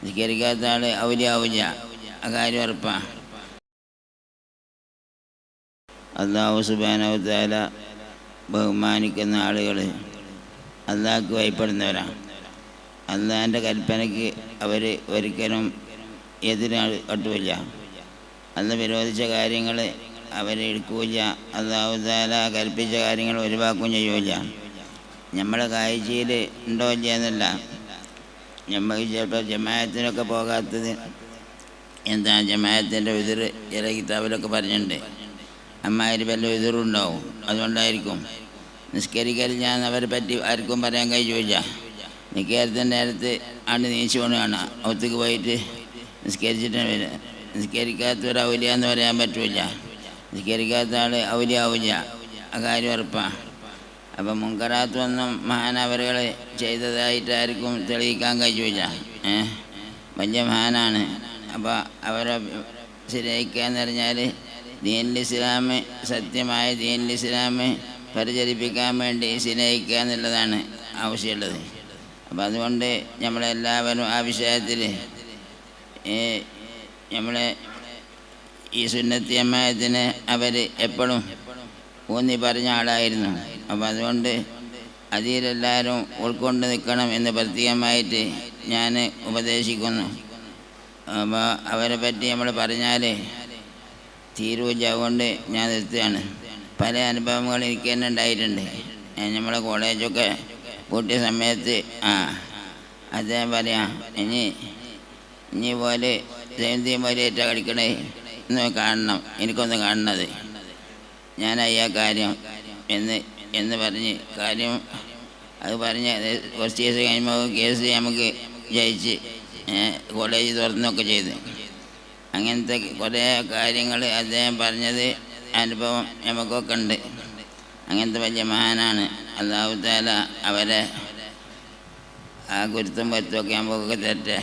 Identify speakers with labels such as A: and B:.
A: നിസ്കരിക്കാത്ത ആൾ ഔലിയാവില്ല, ആ കാര്യം ഉറപ്പാണ്. അല്ലാഹു സുബ്ഹാനഹു വ തആല ബഹുമാനിക്കുന്ന ആളുകൾ അല്ലാഹ്ക്ക് ഭയപ്പെടുന്നവരാണ്. അല്ലാഹുവിൻ്റെ കൽപ്പനയ്ക്ക് അവർ ഒരിക്കലും കട്ടുമില്ല. അന്ന് വിരോധിച്ച കാര്യങ്ങൾ അവരെടുക്കില്ല. അല്ലാഹു തആല കൽപ്പിച്ച കാര്യങ്ങൾ ഒഴിവാക്കുകയും ചെയ്യില്ല. നമ്മളെ കാഴ്ചയിൽ ഉണ്ടോ ഇല്ല എന്നല്ല, നമ്മൾ ചിലപ്പോൾ ജമാഅത്തിനൊക്കെ പോകാത്തത് എന്താ, ജമാഅത്തിൻ്റെ ഉതിർ ചില കിതാബിലൊക്കെ പറഞ്ഞിട്ടുണ്ട്. അമ്മാതിരി വല്ല ഉതിറുണ്ടാവും, അതുകൊണ്ടായിരിക്കും. നിസ്കരിക്കലില്ല എന്നവരെ പറ്റി ആർക്കും പറയാൻ കഴിയില്ല. നിസ്കാരത്തിൻ്റെ നേരത്ത് ആണ്ട് നീച്ചു കൊണ്ട് കാണാം, ഒത്തുക്ക് പോയിട്ട് നിസ്കരിച്ചിട്ട് വരിക. നിസ്കരിക്കാത്തൊരു ഔലിയ എന്ന് പറയാൻ പറ്റില്ല. നിസ്കരിക്കാത്ത ആൾ ഔലിയാവില്ല, ആ കാര്യം ഉറപ്പാണ്. അപ്പം മുൻകറാത്തൊന്നും മഹാനവറുകൾ ചെയ്തതായിട്ടായിരിക്കും തെളിയിക്കാൻ കഴിയില്ല. വലിയ മഹാനാണ്. അപ്പോൾ അവരെ ശരിയാക്കുക എന്ന് പറഞ്ഞാൽ ദീനുൽ ഇസ്ലാം, സത്യമായ ദീനുൽ ഇസ്ലാം പ്രചരിപ്പിക്കാൻ വേണ്ടി സ്നേഹിക്കുക എന്നുള്ളതാണ് ആവശ്യമുള്ളത്. അപ്പം അതുകൊണ്ട് നമ്മളെല്ലാവരും ആ വിഷയത്തിൽ നമ്മളെ ഈ സുന്നത്തി ജമാഅത്തിനെ അവർ എപ്പോഴും ഊന്നി പറഞ്ഞ ആളായിരുന്നു. അപ്പം അതുകൊണ്ട് അതിലെല്ലാവരും ഉൾക്കൊണ്ട് നിൽക്കണം എന്ന് പ്രത്യേകമായിട്ട് ഞാൻ ഉപദേശിക്കുന്നു. അപ്പോൾ അവരെ പറ്റി നമ്മൾ പറഞ്ഞാൽ തീരുവില്ല, അതുകൊണ്ട് ഞാൻ നിർത്തുകയാണ്. പല അനുഭവങ്ങൾ എനിക്ക് തന്നെ ഉണ്ടായിട്ടുണ്ട്. നമ്മളെ കോളേജൊക്കെ പൂട്ടിയ സമയത്ത് അദ്ദേഹം പറയാം, ഇനി പോലെ ജയന്തി പോലെയേറ്റാ കളിക്കണേ എന്ന് കാണണം, എനിക്കൊന്ന് കാണണത്, ഞാനയ്യാ കാര്യം എന്ന് പറഞ്ഞ് കാര്യം അത് പറഞ്ഞ് കുറച്ച് ദിവസം കഴിയുമ്പോൾ കേസ് നമുക്ക് ജയിച്ച് കോളേജ് തുറന്നൊക്കെ ചെയ്ത്. അങ്ങനത്തെ കുറേ കാര്യങ്ങൾ അദ്ദേഹം പറഞ്ഞത് അനുഭവം നമുക്കൊക്കെ ഉണ്ട്. അങ്ങനത്തെ വലിയ മഹാനാണ്. അല്ലാഹു തആല അവരെ ആ ഗുരുത്വം പറ്റുമൊക്കെ നമുക്കൊക്കെ തരട്ടെ.